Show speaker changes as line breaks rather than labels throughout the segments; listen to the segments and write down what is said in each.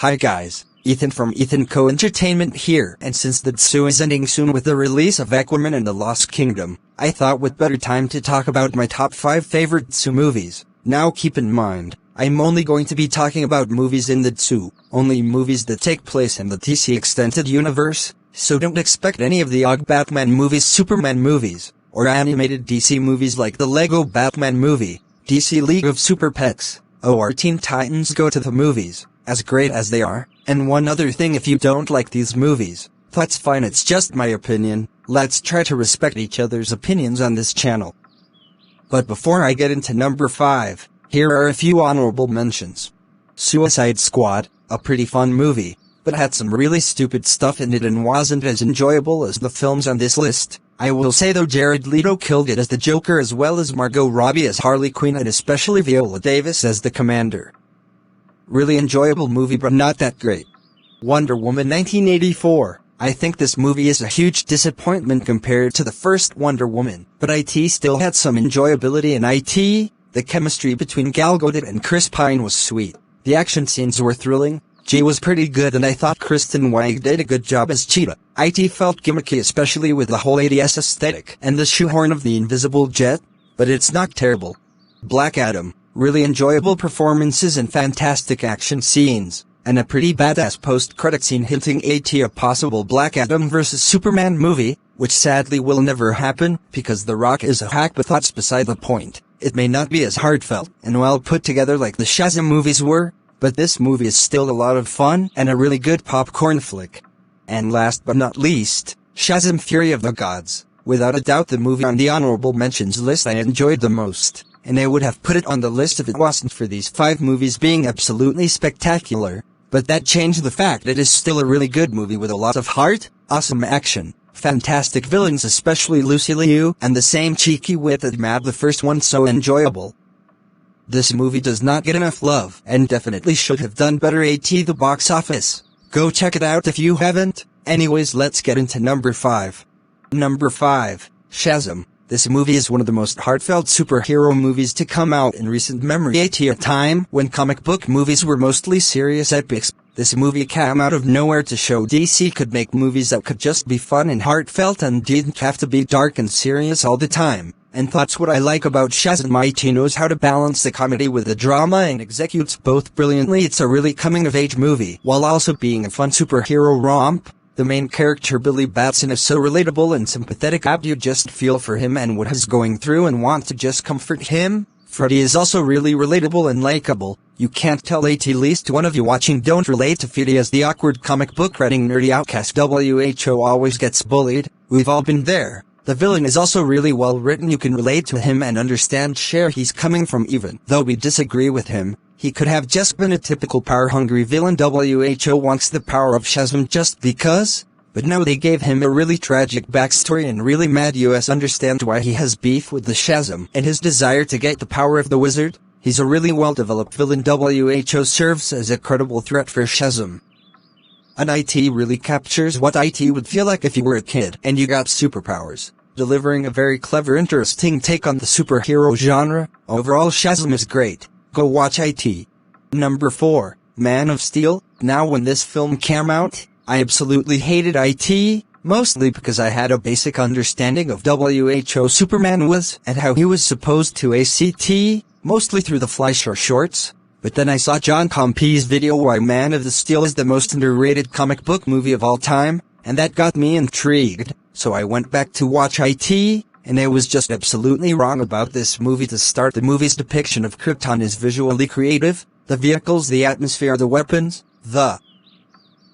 Hi guys, Ethan from Ethan Co Entertainment here, and since the DCEU is ending soon with the release of Aquaman and the Lost Kingdom, I thought what better time to talk about my top 5 favorite DCEU movies. Now keep in mind, I'm only going to be talking about movies in the DCEU, only movies that take place in the DC Extended Universe, so don't expect any of the OG Batman movies, Superman movies, or animated DC movies like the Lego Batman movie, DC League of Super Pets, or Teen Titans Go to the Movies. As great as they are, and one other thing, if you don't like these movies, that's fine, it's just my opinion. Let's try to respect each other's opinions on this channel. But before I get into number 5, here are a few honorable mentions. Suicide Squad, a pretty fun movie, but had some really stupid stuff in it and wasn't as enjoyable as the films on this list. I will say though, Jared Leto killed it as the Joker, as well as Margot Robbie as Harley Quinn, and especially Viola Davis as the Commander. Really enjoyable movie, but not that great. Wonder Woman 1984. I think this movie is a huge disappointment compared to the first Wonder Woman, but it still had some enjoyability in it. The chemistry between Gal Gadot and Chris Pine was sweet. The action scenes were thrilling. G was pretty good, and I thought Kristen Wiig did a good job as Cheetah. It felt gimmicky, especially with the whole 80s aesthetic and the shoehorn of the invisible jet, but it's not terrible. Black Adam. Really enjoyable performances and fantastic action scenes, and a pretty badass post-credit scene hinting at a possible Black Adam vs. Superman movie, which sadly will never happen, because The Rock is a hack, but that's beside the point. It may not be as heartfelt and well put together like the Shazam movies were, but this movie is still a lot of fun and a really good popcorn flick. And last but not least, Shazam! Fury of the Gods. Without a doubt the movie on the honorable mentions list I enjoyed the most, and I would have put it on the list if it wasn't for these 5 movies being absolutely spectacular, but that changed the fact it is still a really good movie with a lot of heart, awesome action, fantastic villains, especially Lucy Liu, and the same cheeky wit that made the first one so enjoyable. This movie does not get enough love, and definitely should have done better at the box office. Go check it out if you haven't. Anyways, let's get into number 5. Number 5, Shazam. This movie is one of the most heartfelt superhero movies to come out in recent memory. At a time when comic book movies were mostly serious epics, this movie came out of nowhere to show DC could make movies that could just be fun and heartfelt and didn't have to be dark and serious all the time. And that's what I like about Shazam. It knows how to balance the comedy with the drama and executes both brilliantly. It's a really coming-of-age movie, while also being a fun superhero romp. The main character, Billy Batson, is so relatable and sympathetic that you just feel for him and what he's going through and want to just comfort him. Freddy is also really relatable and likable. You can't tell at least one of you watching don't relate to Freddy as the awkward comic book reading nerdy outcast WHO always gets bullied. We've all been there. The villain is also really well written. You can relate to him and understand where he's coming from, even though we disagree with him. He could have just been a typical power-hungry villain. WHO wants the power of Shazam just because, but no, they gave him a really tragic backstory and really made us understand why he has beef with the Shazam and his desire to get the power of the wizard. He's a really well-developed villain. WHO serves as a credible threat for Shazam. And it really captures what it would feel like if you were a kid and you got superpowers, delivering a very clever, interesting take on the superhero genre. Overall, Shazam is great. Go watch it. Number 4, Man of Steel. Now, when this film came out, I absolutely hated it, mostly because I had a basic understanding of WHO Superman was and how he was supposed to act, mostly through the Flash or shorts. But then I saw John Compey's video why Man of Steel is the most underrated comic book movie of all time, and that got me intrigued, so I went back to watch it. And I was just absolutely wrong about this movie to start. The movie's depiction of Krypton is visually creative. The vehicles, the atmosphere, the weapons, the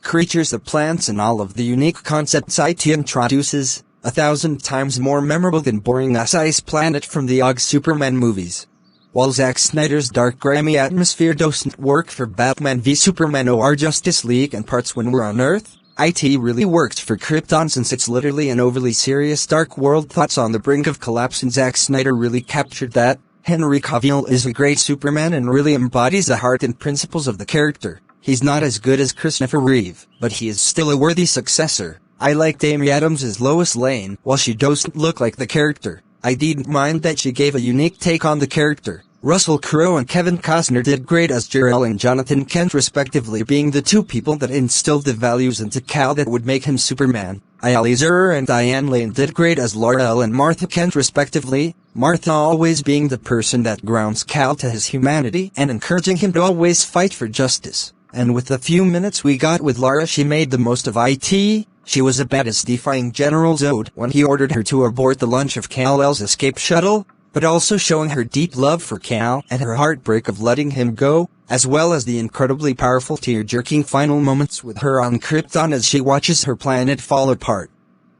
creatures, the plants, and all of the unique concepts it introduces, 1,000 times more memorable than boring Ice Planet from the OG Superman movies. While Zack Snyder's dark, grimy atmosphere doesn't work for Batman v Superman or Justice League and parts when we're on Earth, it really works for Krypton since it's literally an overly serious dark world that's on the brink of collapse, and Zack Snyder really captured that. Henry Cavill is a great Superman and really embodies the heart and principles of the character. He's not as good as Christopher Reeve, but he is still a worthy successor. I liked Amy Adams as Lois Lane. While she doesn't look like the character, I didn't mind that she gave a unique take on the character. Russell Crowe and Kevin Costner did great as Jor-El and Jonathan Kent respectively, being the two people that instilled the values into Cal that would make him Superman. Ali Zurer and Diane Lane did great as Laurel and Martha Kent respectively, Martha always being the person that grounds Cal to his humanity and encouraging him to always fight for justice. And with the few minutes we got with Lara, she made the most of it. She was a badass, defying General Zod when he ordered her to abort the launch of Kal-El's escape shuttle, but also showing her deep love for Cal and her heartbreak of letting him go, as well as the incredibly powerful tear-jerking final moments with her on Krypton as she watches her planet fall apart.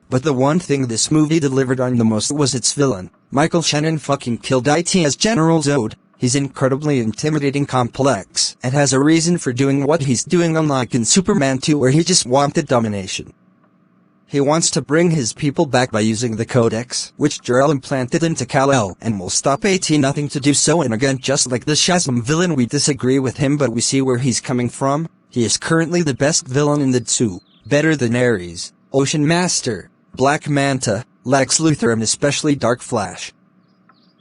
But the one thing this movie delivered on the most was its villain. Michael Shannon fucking killed it as General Zod. He's incredibly intimidating, complex, and has a reason for doing what he's doing, unlike in Superman 2 where he just wanted domination. He wants to bring his people back by using the Codex, which Jor-El implanted into Kal-El, and will stop nothing to do so. And again, just like the Shazam villain, we disagree with him, but we see where he's coming from. He is currently the best villain in the DCEU, better than Ares, Ocean Master, Black Manta, Lex Luthor, and especially Dark Flash.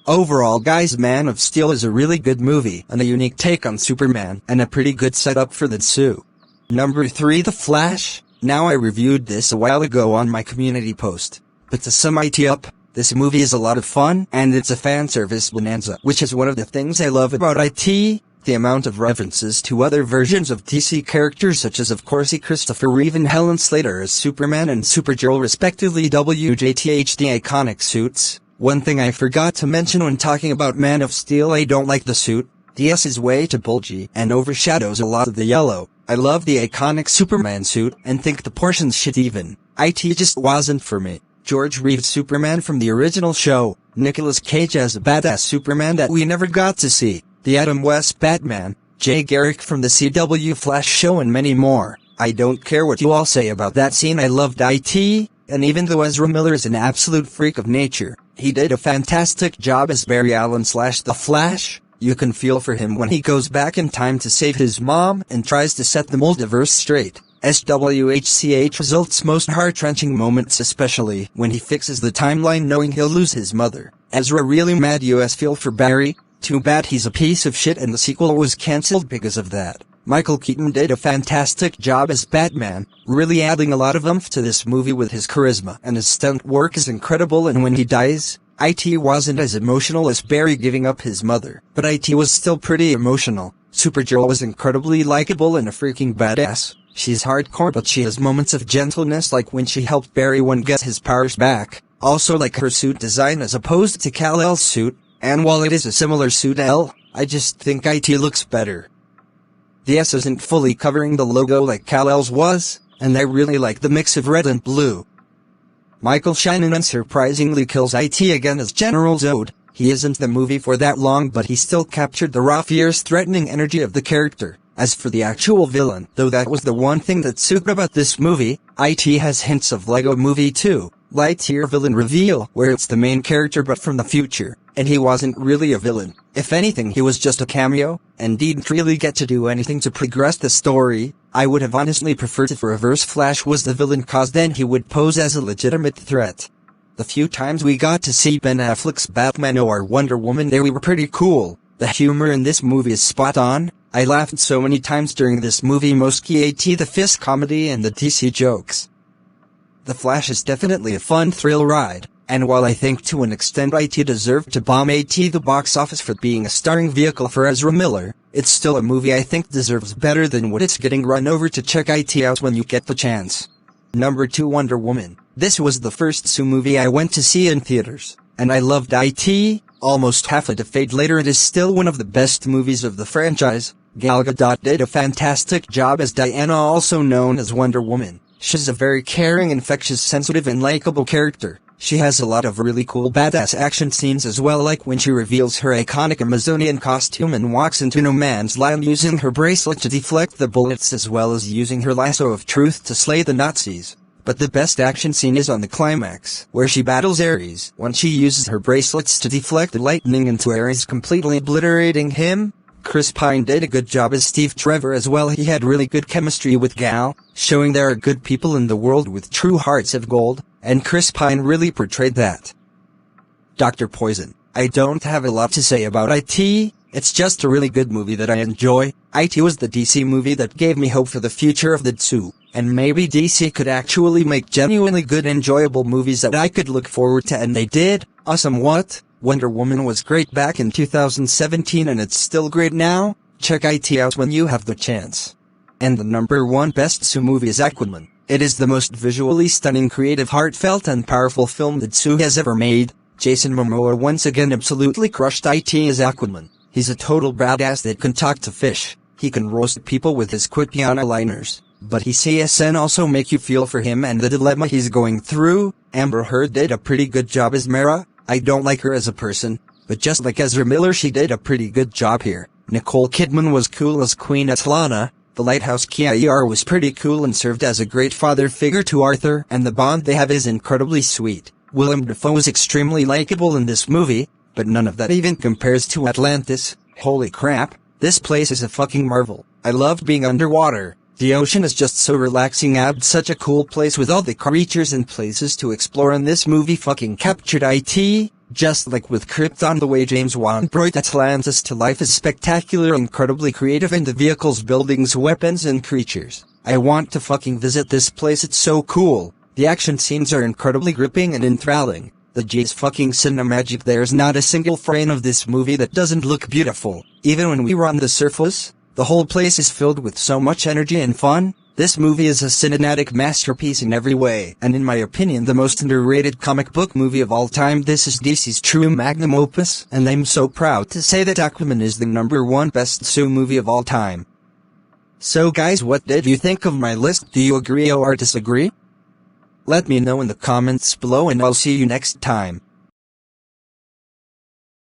Overall guys, Man of Steel is a really good movie, and a unique take on Superman, and a pretty good setup for the DCEU. Number 3, The Flash. Now, I reviewed this a while ago on my community post, but to sum it up, this movie is a lot of fun, and it's a fan service bonanza, which is one of the things I love about it. The amount of references to other versions of DC characters, such as of course Christopher Reeve and Helen Slater as Superman and Supergirl respectively, WJTH the iconic suits. One thing I forgot to mention when talking about Man of Steel, I don't like the suit. The S is way too bulgy and overshadows a lot of the yellow. I love the iconic Superman suit and think the portions shit even. It just wasn't for me. George Reeves Superman from the original show, Nicolas Cage as a badass Superman that we never got to see, the Adam West Batman, Jay Garrick from the CW Flash show, and many more. I don't care what you all say about that scene, I loved it, and even though Ezra Miller is an absolute freak of nature, he did a fantastic job as Barry Allen / the Flash. You can feel for him when he goes back in time to save his mom and tries to set the multiverse straight. SWHCH results most heart-wrenching moments, especially when he fixes the timeline knowing he'll lose his mother. Ezra really mad. US feel for Barry. Too bad he's a piece of shit and the sequel was cancelled because of that. Michael Keaton did a fantastic job as Batman, really adding a lot of oomph to this movie with his charisma, and his stunt work is incredible, and when he dies, it wasn't as emotional as Barry giving up his mother, but it was still pretty emotional. Supergirl was incredibly likable and a freaking badass. She's hardcore, but she has moments of gentleness, like when she helped Barry get his powers back. Also like her suit design as opposed to Kal-El's suit, and while it is a similar suit I just think it looks better. The S isn't fully covering the logo like Kal-El's was, and I really like the mix of red and blue. Michael Shannon unsurprisingly kills it again as General Zod. He isn't the movie for that long, but he still captured the raw, fierce, threatening energy of the character. As for the actual villain, though that was the one thing that sucked about this movie, it has hints of Lego Movie 2, Lightyear villain reveal, where it's the main character but from the future, and he wasn't really a villain. If anything, he was just a cameo, and didn't really get to do anything to progress the story. I would have honestly preferred if Reverse Flash was the villain, cause then he would pose as a legitimate threat. The few times we got to see Ben Affleck's Batman or Wonder Woman there, we were pretty cool. The humor in this movie is spot on. I laughed so many times during this movie, mostly the fist comedy and the DC jokes. The Flash is definitely a fun thrill ride, and while I think to an extent it deserved to bomb the box office for being a starring vehicle for Ezra Miller, it's still a movie I think deserves better than what it's getting. Run over to check it out when you get the chance. Number 2, Wonder Woman. This was the first DCEU movie I went to see in theaters, and I loved it. Almost half a decade later, it is still one of the best movies of the franchise. Gal Gadot did a fantastic job as Diana, also known as Wonder Woman. She's a very caring, infectious, sensitive, and likable character. She has a lot of really cool badass action scenes as well, like when she reveals her iconic Amazonian costume and walks into no man's land using her bracelet to deflect the bullets, as well as using her lasso of truth to slay the Nazis. But the best action scene is on the climax, where she battles Ares, when she uses her bracelets to deflect the lightning into Ares, completely obliterating him. Chris Pine did a good job as Steve Trevor as well. He had really good chemistry with Gal, showing there are good people in the world with true hearts of gold, and Chris Pine really portrayed that. Dr. Poison. I don't have a lot to say about IT, it's just a really good movie that I enjoy. IT was the DC movie that gave me hope for the future of the DCEU, and maybe DC could actually make genuinely good enjoyable movies that I could look forward to, and they did. Awesome. What? Wonder Woman was great back in 2017 and it's still great now? Check IT out when you have the chance. And the #1 best DCEU movie is Aquaman. It is the most visually stunning, creative, heartfelt and powerful film that DCEU has ever made. Jason Momoa once again absolutely crushed IT as Aquaman. He's a total badass that can talk to fish. He can roast people with his quick one-liners. But his CSN also make you feel for him and the dilemma he's going through. Amber Heard did a pretty good job as Mara. I don't like her as a person, but just like Ezra Miller, she did a pretty good job here. Nicole Kidman was cool as Queen Atlanna. The lighthouse Kier was pretty cool and served as a great father figure to Arthur, and the bond they have is incredibly sweet. Willem Dafoe is extremely likable in this movie, but none of that even compares to Atlantis. Holy crap, this place is a fucking marvel. I loved being underwater. The ocean is just so relaxing, such a cool place with all the creatures and places to explore, and this movie fucking captured IT. Just like with Krypton, the way James Wan brought Atlantis to life is spectacular, incredibly creative, and the vehicles, buildings, weapons, and creatures. I want to fucking visit this place, it's so cool. The action scenes are incredibly gripping and enthralling. The G's fucking cinemagic. There's not a single frame of this movie that doesn't look beautiful. Even when we were on the surface, the whole place is filled with so much energy and fun. This movie is a cinematic masterpiece in every way, and in my opinion the most underrated comic book movie of all time. This is DC's true magnum opus, and I'm so proud to say that Aquaman is the #1 best DCEU movie of all time. So guys, what did you think of my list? Do you agree or disagree? Let me know in the comments below, and I'll see you next time.